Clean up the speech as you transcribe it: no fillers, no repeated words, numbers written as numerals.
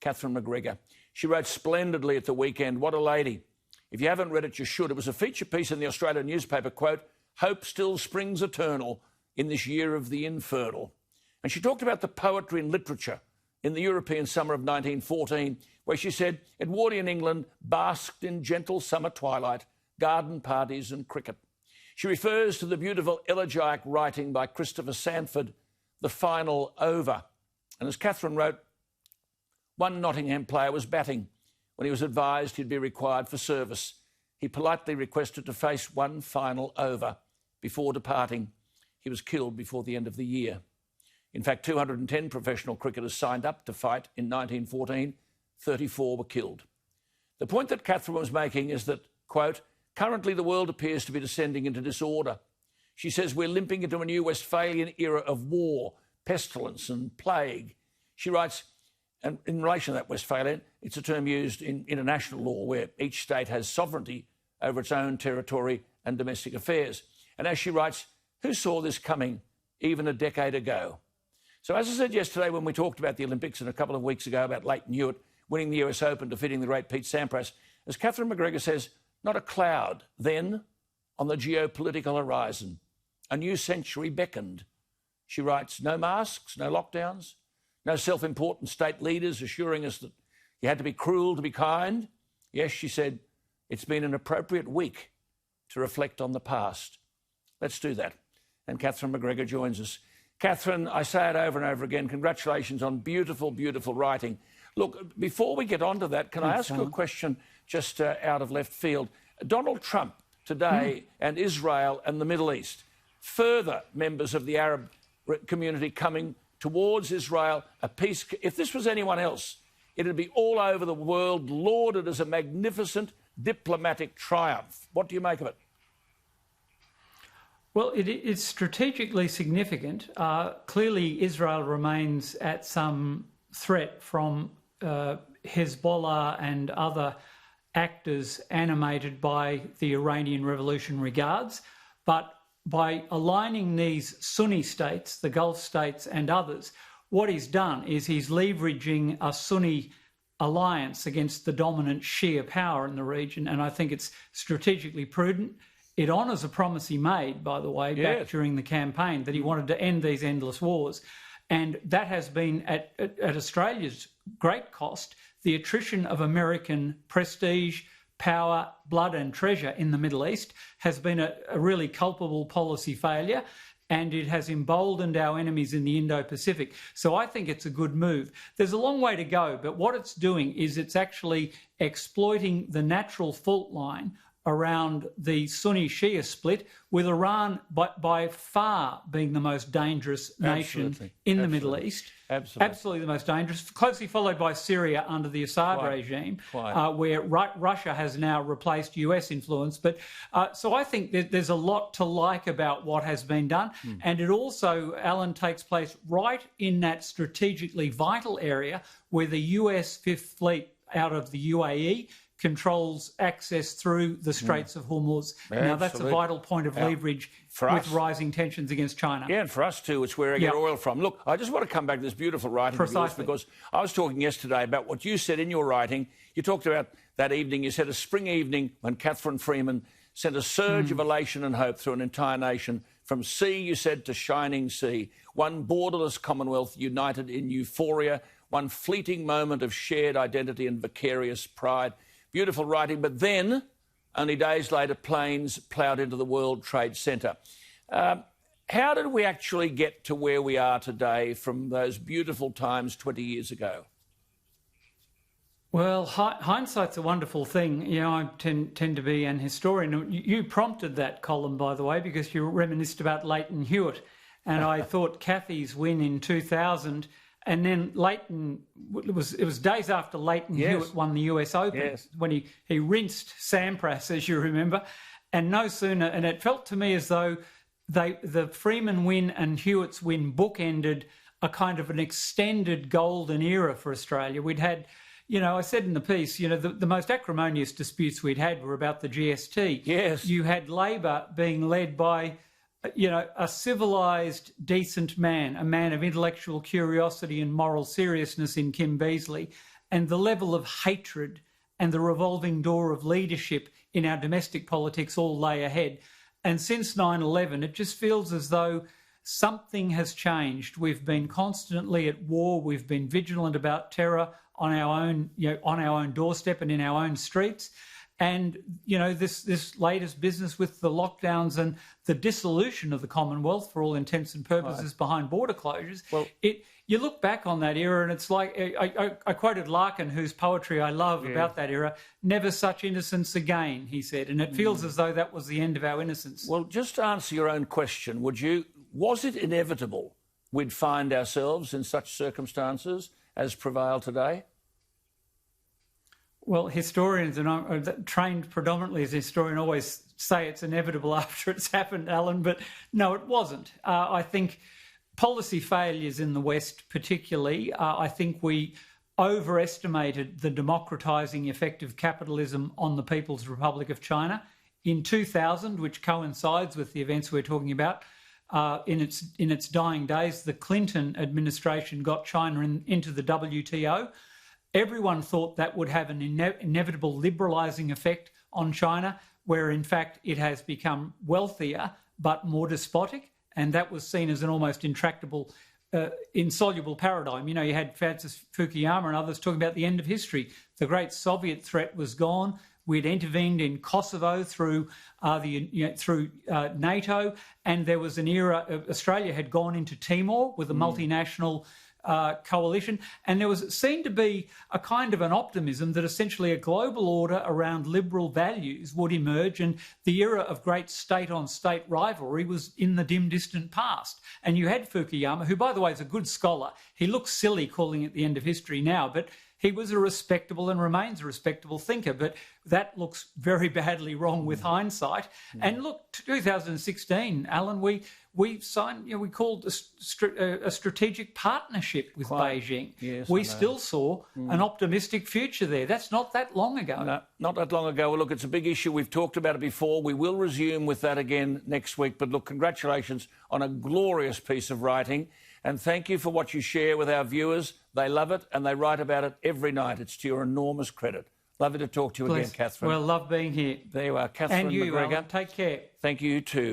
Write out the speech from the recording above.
Catherine McGregor. She wrote splendidly at the weekend. What a lady. If you haven't read it, you should. It was a feature piece in the Australian newspaper, quote, "Hope still springs eternal in this year of the infernal." And she talked about the poetry and literature in the European summer of 1914, where she said Edwardian England basked in gentle summer twilight, garden parties and cricket. She refers to the beautiful elegiac writing by Christopher Sanford, The Final Over. And as Catherine wrote, one Nottingham player was batting. When he was advised he'd be required for service, he politely requested to face one final over before departing. He was killed before the end of the year. In fact, 210 professional cricketers signed up to fight in 1914. 34 were killed. The point that Catherine was making is that, quote, "Currently the world appears to be descending into disorder." She says we're limping into a new Westphalian era of war, pestilence and plague. She writes, and in relation to that Westphalian, it's a term used in international law where each state has sovereignty over its own territory and domestic affairs. And as she writes, who saw this coming even a decade ago? So as I said yesterday when we talked about the Olympics and a couple of weeks ago about Lleyton Hewitt winning the US Open, defeating the great Pete Sampras, as Catherine McGregor says, not a cloud then on the geopolitical horizon. A new century beckoned. She writes, no masks, no lockdowns, no self-important state leaders assuring us that you had to be cruel to be kind. Yes, she said, it's been an appropriate week to reflect on the past. Let's do that. And Catherine McGregor joins us. Catherine, I say it over and over again, congratulations on beautiful, beautiful writing. Look, before we get on to that, can I ask you a question just out of left field? Donald Trump today and Israel and the Middle East, further members of the Arab community coming towards Israel, a peace. If this was anyone else, it'd be all over the world, lauded as a magnificent diplomatic triumph. What do you make of it? Well, it's strategically significant. Clearly, Israel remains at some threat from Hezbollah and other actors animated by the Iranian Revolutionary Guards. But by aligning these Sunni states, the Gulf states and others, what he's done is he's leveraging a Sunni alliance against the dominant Shia power in the region, and I think it's strategically prudent. It honours a promise he made, by the way, back during the campaign, that he wanted to end these endless wars. And that has been, at Australia's great cost, the attrition of American prestige, power, blood and treasure in the Middle East has been a really culpable policy failure, and it has emboldened our enemies in the Indo-Pacific. So I think it's a good move. There's a long way to go, but what it's doing is it's actually exploiting the natural fault line around the Sunni-Shia split, with Iran by far being the most dangerous nation in the Middle East. Absolutely the most dangerous, closely followed by Syria under the Assad regime, where Russia has now replaced US influence. But so I think that there's a lot to like about what has been done. And it also, Alan, takes place right in that strategically vital area where the US Fifth Fleet out of the UAE controls access through the Straits of Hormuz. Now, that's a vital point of leverage with rising tensions against China. Yeah, and for us too, it's where I get oil from. Look, I just want to come back to this beautiful writing of yours, because I was talking yesterday about what you said in your writing. You talked about that evening. You said a spring evening when Catherine Freeman sent a surge of elation and hope through an entire nation. From sea, you said, to shining sea. One borderless Commonwealth united in euphoria. One fleeting moment of shared identity and vicarious pride. Beautiful writing, but then, only days later, planes ploughed into the World Trade Center. How did we actually get to where we are today from those beautiful times 20 years ago? Well, hindsight's a wonderful thing. You know, I tend to be an historian. You prompted that column, by the way, because you reminisced about Lleyton Hewitt. And I thought Cathy's win in 2000... And then Lleyton, it was days after Lleyton Hewitt won the US Open, when he rinsed Sampras, as you remember, and no sooner, and it felt to me as though the Freeman win and Hewitt's win bookended a kind of an extended golden era for Australia. We'd had, you know, I said in the piece, you know, the most acrimonious disputes we'd had were about the GST. Yes. You had Labor being led by, you know, a civilised, decent man, a man of intellectual curiosity and moral seriousness in Kim Beazley, and the level of hatred and the revolving door of leadership in our domestic politics all lay ahead. And since 9/11, it just feels as though something has changed. We've been constantly at war. We've been vigilant about terror on our own doorstep and in our own streets. And, this latest business with the lockdowns and the dissolution of the Commonwealth, for all intents and purposes, behind border closures, you look back on that era and it's like, I quoted Larkin, whose poetry I love about that era, "Never such innocence again," he said. And it feels as though that was the end of our innocence. Well, just to answer your own question, was it inevitable we'd find ourselves in such circumstances as prevail today? Well, historians, and I'm trained predominantly as a historian, always say it's inevitable after it's happened, Alan, but no, it wasn't. I think policy failures in the West particularly, I think we overestimated the democratising effect of capitalism on the People's Republic of China. In 2000, which coincides with the events we're talking about, in its dying days, the Clinton administration got China into the WTO. Everyone thought that would have an inevitable liberalising effect on China, where in fact it has become wealthier but more despotic, and that was seen as an almost intractable, insoluble paradigm. You had Francis Fukuyama and others talking about the end of history. The great Soviet threat was gone. We'd intervened in Kosovo through NATO, and there was an era. Australia had gone into Timor with a multinational coalition, and there seemed to be a kind of an optimism that essentially a global order around liberal values would emerge, and the era of great state-on-state rivalry was in the dim, distant past. And you had Fukuyama, who, by the way, is a good scholar. He looks silly calling it the end of history now, but he was a respectable and remains a respectable thinker, but that looks very badly wrong with hindsight. And look, 2016, Alan, we signed, we called a strategic partnership with Beijing. Yes, we still saw an optimistic future there. That's not that long ago. No, not that long ago. Well, look, it's a big issue. We've talked about it before. We will resume with that again next week. But look, congratulations on a glorious piece of writing. And thank you for what you share with our viewers. They love it and they write about it every night. It's to your enormous credit. Lovely to talk to you again, Catherine. Well, love being here. There you are, Catherine McGregor. And you, Alan, take care. Thank you too.